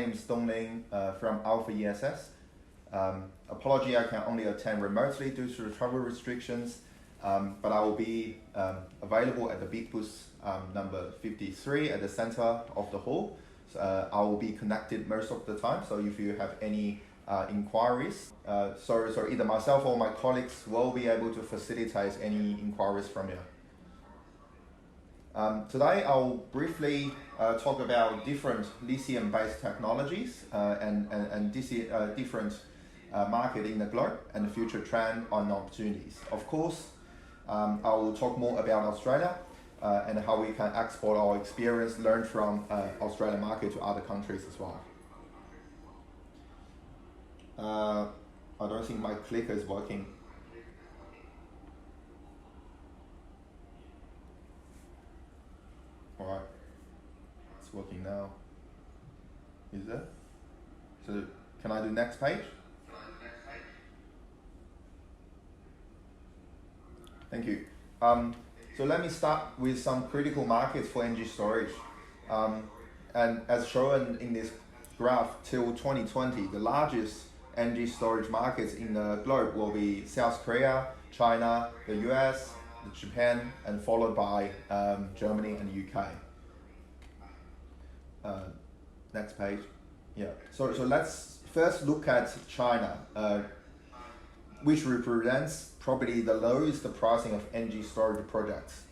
name is Dongling from AlphaESS. Apology, I can only attend remotely due to travel restrictions, but I will be available at the big booth number 53 at the center of the hall. So, I will be connected most of the time, so if you have any inquiries, so either myself or my colleagues will be able to facilitate any inquiries from you. Today I'll briefly talk about different lithium-based technologies and different market in the globe and the future trend and opportunities. Of course, I will talk more about Australia and how we can export our experience learned from Australian market to other countries as well. I don't think my clicker is working. All right, it's working now. Is it? So can I do next page? Thank you. So let me start with some critical markets for energy storage. And as shown in this graph, till 2020, the largest energy storage markets in the globe will be South Korea, China, the US, Japan, and followed by Germany and UK. Next page. Yeah. So let's first look at China, which represents probably the lowest pricing of energy storage projects.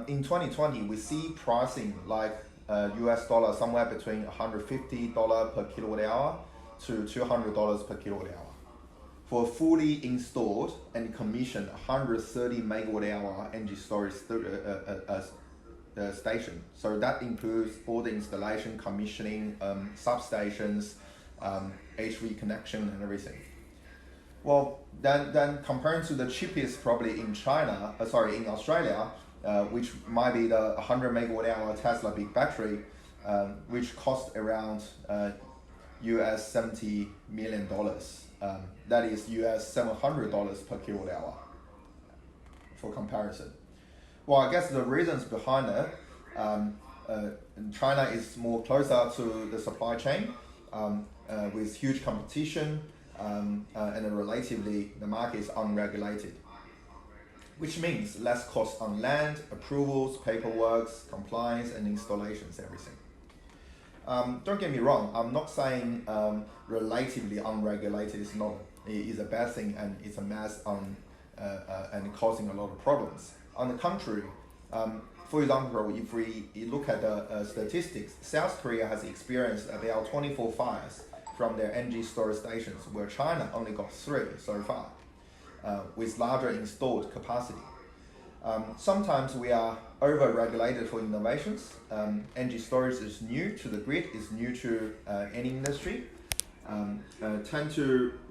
In 2020, we see pricing like US dollar somewhere between $150 per kilowatt hour to $200 per kilowatt hour for a fully installed and commissioned 130 megawatt hour energy storage station. So that includes all the installation, commissioning, substations, HV connection and everything. Well, then comparing to the cheapest probably in in Australia, which might be the 100 megawatt hour Tesla big battery, which cost around US $70 million. That is US $700 per kilowatt hour for comparison. Well, I guess the reasons behind it, China is more closer to the supply chain with huge competition, and relatively the market is unregulated, which means less cost on land, approvals, paperwork, compliance, and installations, everything. Don't get me wrong, I'm not saying relatively unregulated is a bad thing and it's a mess and causing a lot of problems. On the contrary, for example, if we look at the statistics, South Korea has experienced about 24 fires from their energy storage stations, where China only got 3 so far, with larger installed capacity. Sometimes we are over-regulated for innovations. Energy storage is new to the grid, is new to any industry.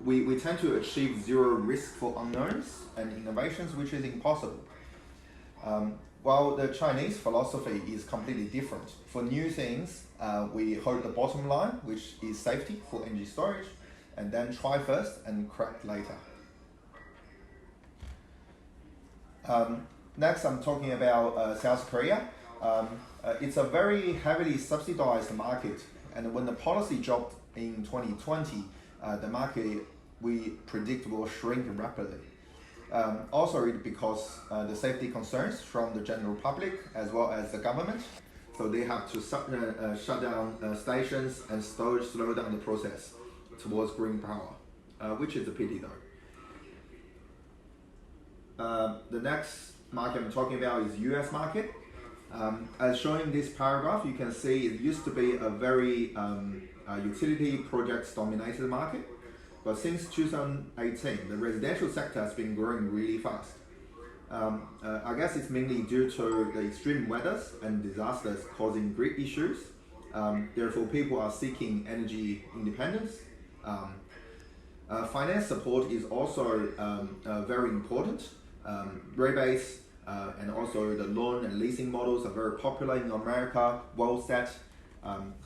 We tend to achieve zero risk for unknowns and innovations, which is impossible. While the Chinese philosophy is completely different. For new things, we hold the bottom line, which is safety for energy storage, and then try first and correct later. Next, I'm talking about South Korea. It's a very heavily subsidized market, and when the policy dropped in 2020, the market we predict will shrink rapidly. Also because the safety concerns from the general public as well as the government, so they have to shut down stations and slow down the process towards green power, which is a pity though. The next market I'm talking about is US market. As shown in this paragraph, you can see it used to be a very utility projects dominated market, but since 2018, the residential sector has been growing really fast. I guess it's mainly due to the extreme weathers and disasters causing grid issues. Therefore, people are seeking energy independence. Finance support is also very important. Rebates and also the loan and leasing models are very popular in America, well set,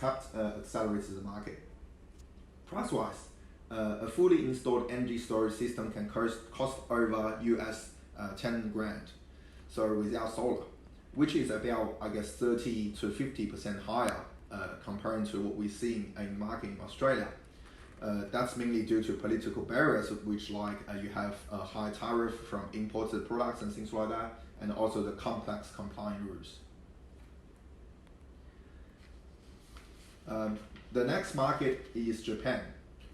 accelerates the market. Price-wise, a fully installed energy storage system can cost over US 10 grand, so without solar, which is about, I guess, 30 to 50% higher comparing to what we see in market in Australia. That's mainly due to political barriers, which like you have a high tariff from imported products and things like that, and also the complex compliance rules. The next market is Japan.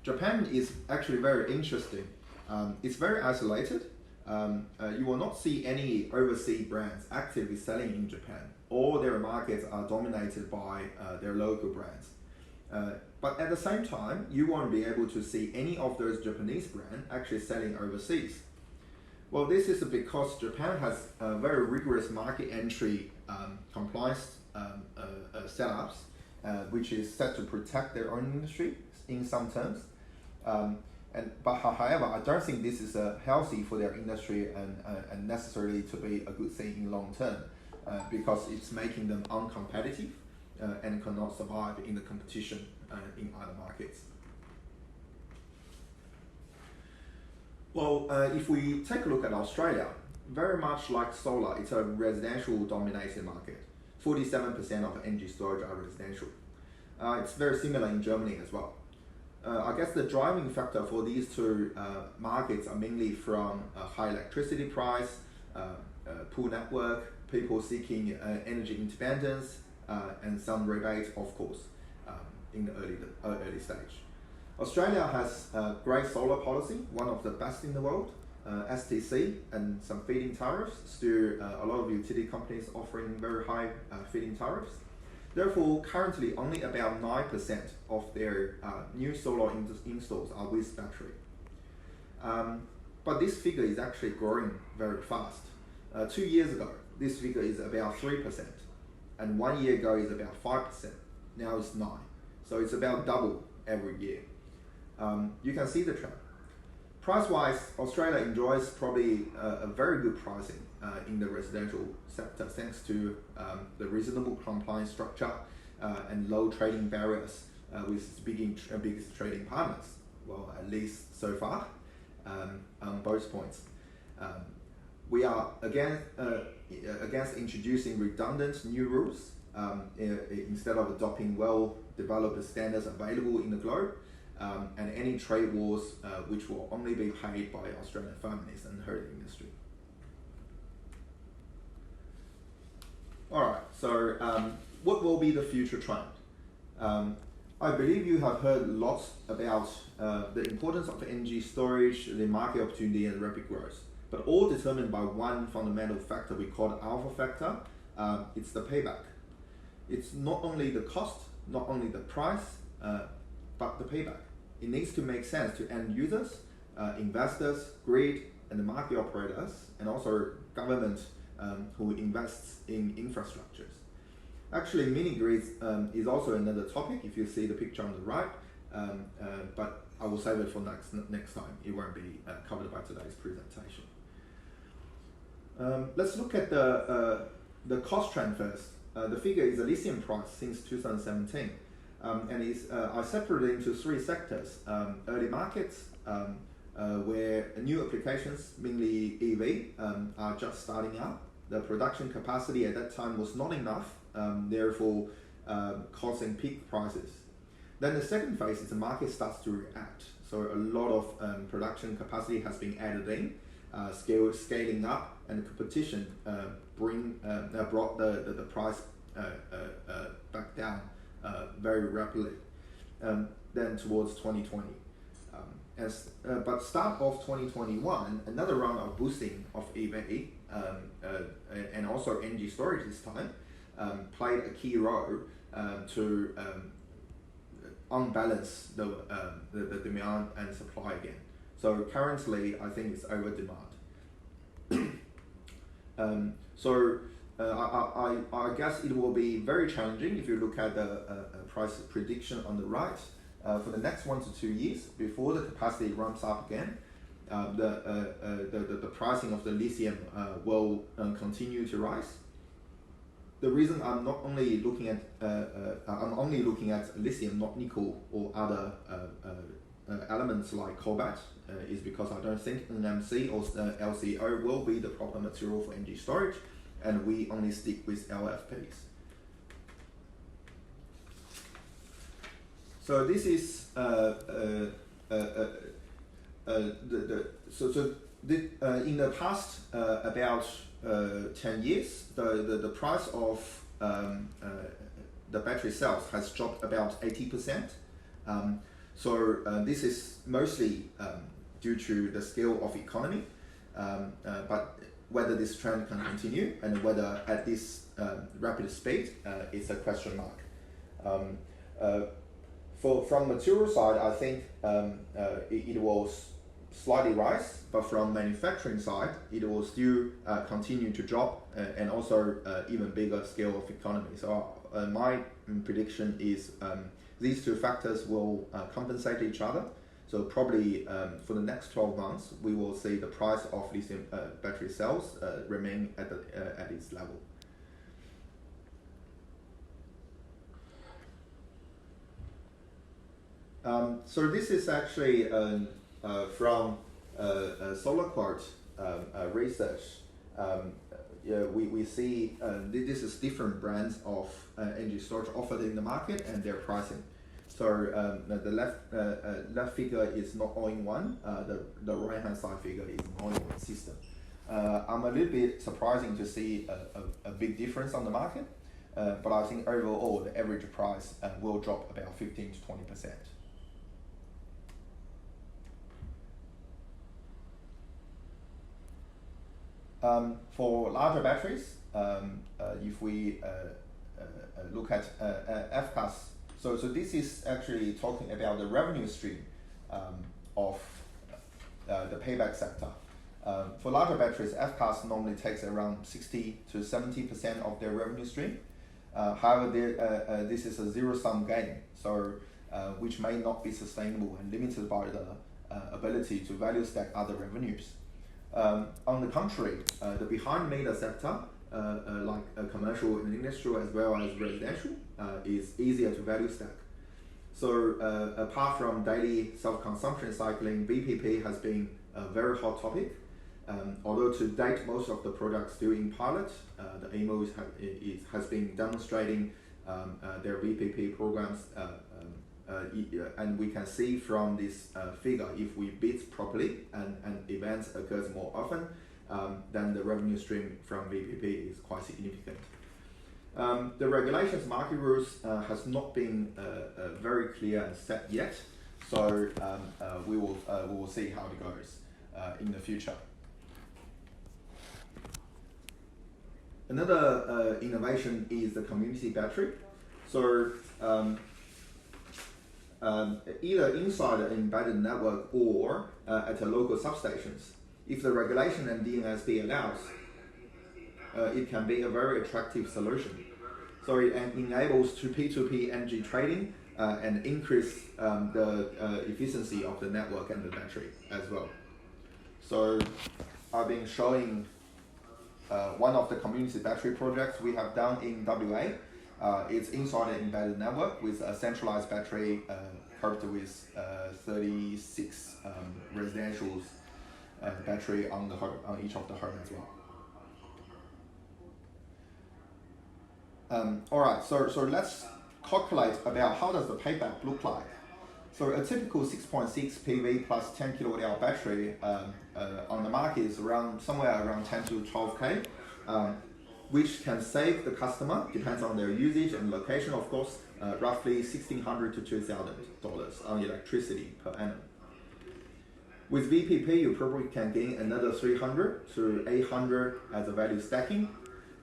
Japan is actually very interesting. It's very isolated. You will not see any overseas brands actively selling in Japan. All their markets are dominated by their local brands. But at the same time, you won't be able to see any of those Japanese brands actually selling overseas. Well, this is because Japan has very rigorous market entry compliance setups, which is set to protect their own industry in some terms. But however, I don't think this is healthy for their industry and necessarily to be a good thing in long term, because it's making them uncompetitive and cannot survive in the competition in other markets. Well, if we take a look at Australia, very much like solar, it's a residential dominated market. 47% of energy storage are residential. It's very similar in Germany as well. I guess the driving factor for these two markets are mainly from high electricity price, poor network, people seeking energy independence, and some rebates, of course, in the early stage. Australia has a great solar policy, one of the best in the world, STC and some feed-in tariffs, still a lot of utility companies offering very high feed-in tariffs. Therefore, currently only about 9% of their new solar installs are with battery. But this figure is actually growing very fast. 2 years ago, this figure is about 3%, and 1 year ago is about 5%. Now it's 9%, so it's about double every year. You can see the trend. Price-wise, Australia enjoys probably a very good pricing in the residential sector, thanks to the reasonable compliance structure and low trading barriers with its biggest trading partners. Well, at least so far, on both points. We are against introducing redundant new rules instead of adopting well-developed standards available in the globe. And any trade wars which will only be paid by Australian families and her industry. Alright, so what will be the future trend? I believe you have heard lots about the importance of energy storage, the market opportunity and rapid growth, but all determined by one fundamental factor we call the alpha factor. It's the payback. It's not only the cost, not only the price, but the payback. It needs to make sense to end users, investors, grid, and the market operators, and also government who invests in infrastructures. Actually, mini-grids is also another topic if you see the picture on the right, but I will save it for next time. It won't be covered by today's presentation. Let's look at the cost trend first. The figure is the lithium price since 2017. And I separated into three sectors. Early markets, where new applications, mainly EV, are just starting up. The production capacity at that time was not enough, therefore causing peak prices. Then the second phase is the market starts to react. So a lot of production capacity has been added in, scaling up, and the competition brought the price back down very rapidly. Then towards 2020. But start of 2021, another round of boosting of EV and also energy storage this time played a key role to unbalance the demand and supply again. So currently, I think it's over demand. I guess it will be very challenging if you look at the price prediction on the right. For the next 1 to 2 years, before the capacity ramps up again, the pricing of the lithium will continue to rise. The reason I'm only looking at lithium, not nickel or other elements like cobalt, is because I don't think NMC or LCO will be the proper material for energy storage, and we only stick with LFPs. So this is in the past about 10 years, the price of the battery cells has dropped about 80%. This is mostly due to the scale of economy, but whether this trend can continue and whether at this rapid speed is a question mark. From material side, I think it will slightly rise, but from manufacturing side, it will still continue to drop and also even bigger scale of economy. So my prediction is these two factors will compensate each other. So probably for the next 12 months, we will see the price of lithium battery cells remain at its level. So this is actually from solar quartz research. We see this is different brands of energy storage offered in the market and their pricing. So the left figure is not all-in-one. The right-hand side figure is an all-in-one system. I'm a little bit surprising to see a big difference on the market, but I think overall the average price will drop about 15 to 20%. For larger batteries, if we look at FCAS, so this is actually talking about the revenue stream of the payback sector. For larger batteries, FCAS normally takes around 60 to 70% of their revenue stream. However, this is a zero-sum game, so which may not be sustainable and limited by the ability to value stack other revenues. On the contrary, the behind-meter sector, like commercial and industrial as well as residential, is easier to value stack. So apart from daily self-consumption cycling, VPP has been a very hot topic. Although to date most of the products still in pilot, the AMOs has been demonstrating their VPP programs, and we can see from this figure, if we bid properly and events occurs more often, then the revenue stream from VPP is quite significant. The regulations market rules has not been very clear and set yet, so we will see how it goes in the future. Another innovation is the community battery. So either inside an embedded network or at a local substations, if the regulation and DNSP allows, it can be a very attractive solution. So it enables P2P energy trading and increase the efficiency of the network and the battery as well. So I've been showing one of the community battery projects we have done in WA. It's inside an embedded network with a centralized battery coupled with 36 residential battery on each of the home as well. All right, so let's calculate about how does the payback look like. So a typical 6.6 PV plus 10 kilowatt hour battery on the market is somewhere around 10 to 12K, which can save the customer, depends on their usage and location, of course, roughly $1,600 to $2,000 on electricity per annum. With VPP, you probably can gain another 300 to 800 as a value stacking.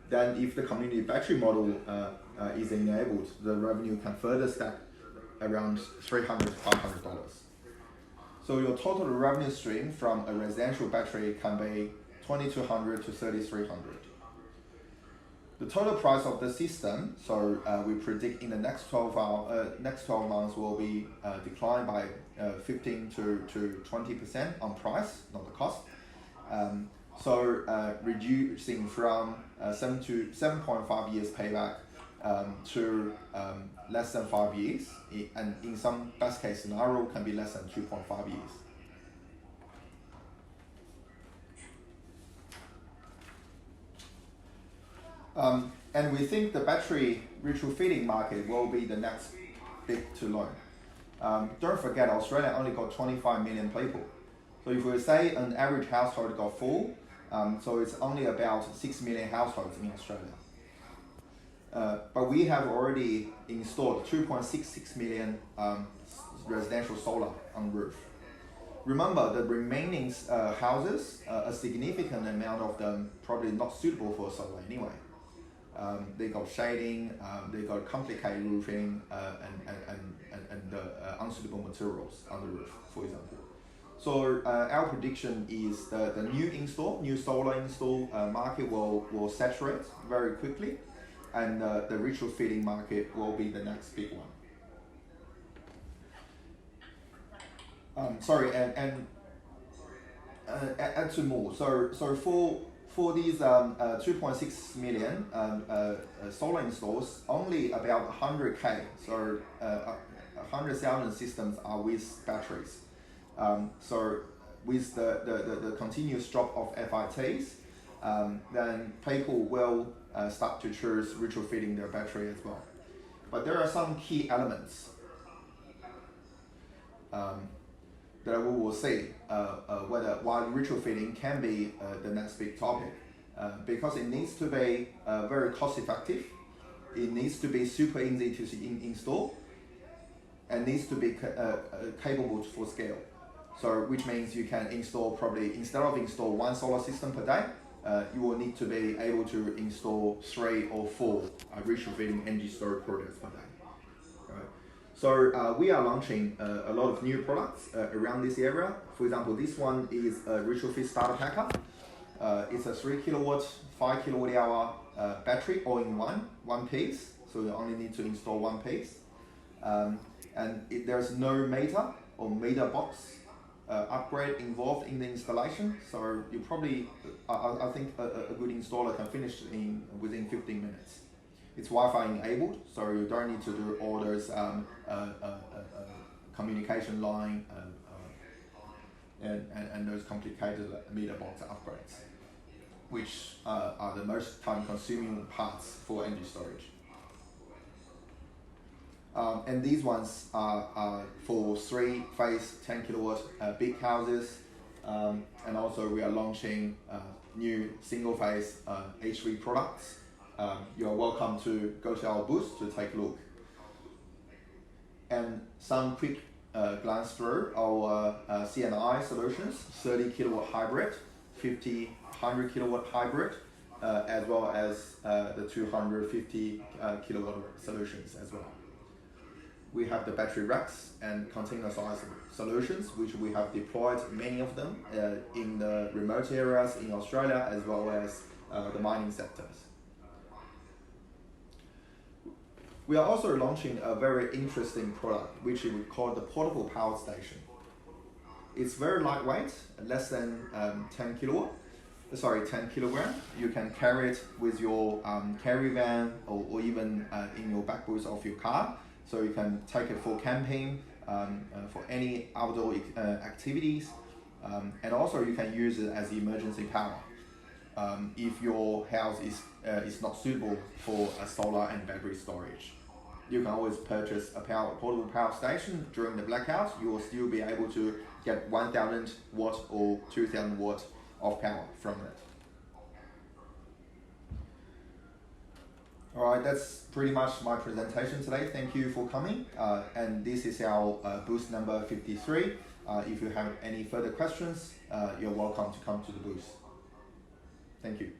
Then if the community battery model is enabled, the revenue can further stack around $300 to $500. So your total revenue stream from a residential battery can be $2,200 to $3,300. The total price of the system, so we predict in the next 12 months will be declined by 15 to 20% on price, not the cost. Reducing from 7.5 years payback to less than 5 years, and in some best case scenario can be less than 2.5 years. And we think the battery retrofitting market will be the next big to learn. Don't forget, Australia only got 25 million people. So if we say an average household got 4, so it's only about 6 million households in Australia. But we have already installed 2.66 million residential solar on the roof. Remember, the remaining houses, a significant amount of them probably not suitable for solar anyway. They got shading, they got complicated roofing, and unsuitable materials on the roof, for example. So our prediction is that the new solar install market will saturate very quickly, and the retrofitting market will be the next big one. Add two more. So for these 2.6 million solar installs, only about 100K, so 100,000 systems are with batteries. So with the continuous drop of FITs, then people will start to choose retrofitting their battery as well. But there are some key elements that we will see why retrofitting can be the next big topic, because it needs to be very cost effective, it needs to be super easy to install, and needs to be capable for scale. So which means you can install probably, instead of install 1 solar system per day, you will need to be able to install 3 or 4 retrofitting energy storage projects per day. So we are launching a lot of new products around this area. For example, this one is a Retrofit starter packer. It's a 3 kilowatt, 5 kilowatt hour battery all in one piece. So you only need to install one piece. And there's no meter or meter box upgrade involved in the installation. So you probably, I think a good installer can finish within 15 minutes. It's Wi-Fi enabled, so you don't need to do all those communication line and those complicated meter box upgrades, which are the most time-consuming parts for energy storage. And these ones are for 3-phase 10 kilowatt big houses, and also we are launching new single-phase HV products. You're welcome to go to our booth to take a look. And some quick glance through our CNI solutions: 30 kilowatt hybrid, 50, 100 kilowatt hybrid, as well as the 250 kilowatt solutions as well. We have the battery racks and container size solutions, which we have deployed many of them in the remote areas in Australia, as well as the mining sectors. We are also launching a very interesting product, which we call the portable power station. It's very lightweight, less than 10 kilogram. You can carry it with your carry van or even in your back booth of your car. So you can take it for camping, for any outdoor activities, and also you can use it as emergency power if your house is not suitable for a solar and battery storage. You can always purchase a portable power station during the blackout. You will still be able to get 1,000 watts or 2,000 watts of power from it. Alright, that's pretty much my presentation today. Thank you for coming. And this is our booth number 53. If you have any further questions, you're welcome to come to the booth. Thank you.